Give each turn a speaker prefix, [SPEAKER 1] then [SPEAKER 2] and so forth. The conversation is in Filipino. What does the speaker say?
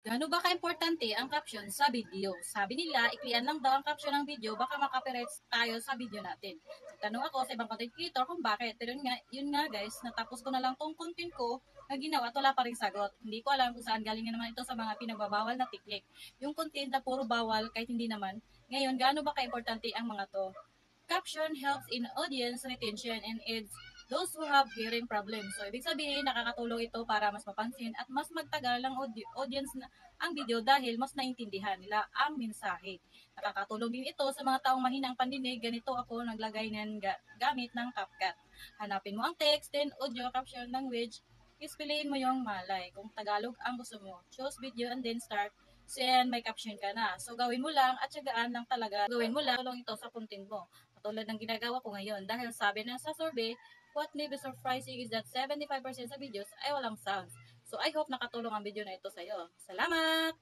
[SPEAKER 1] Gaano ba ka-importante ang caption sa video? Sabi nila, iklian lang daw ang caption ng video, baka makapirate tayo sa video natin. Tanong ako sa ibang content creator kung bakit. Pero yun nga guys, natapos ko na lang tong content ko na ginawa at wala pa rin sagot. Hindi ko alam kung saan galing naman ito sa mga pinagbabawal na teknik. Yung content na puro bawal kahit hindi naman. Ngayon, gaano ba ka-importante ang mga to? Caption helps in audience retention and aids those who have hearing problems. So, ibig sabihin, nakakatulong ito para mas mapansin at mas magtagal ang audience na ang video dahil mas naintindihan nila ang mensahe. Nakakatulong din ito sa mga taong mahinang pandinig. Ganito ako naglagay ng gamit ng CapCut. Hanapin mo ang text, then audio caption language, ispiliin mo yung malay. Kung Tagalog ang gusto mo, choose video and then start. So, yan, may caption ka na. So, gawin mo lang at syagaan lang talaga. Gawin mo lang, tulong ito sa content mo. Katulad ng ginagawa ko ngayon. Dahil sabi na sa survey, what may be surprising is that 75% sa videos ay walang sounds. So, I hope nakatulong ang video na ito sa iyo. Salamat!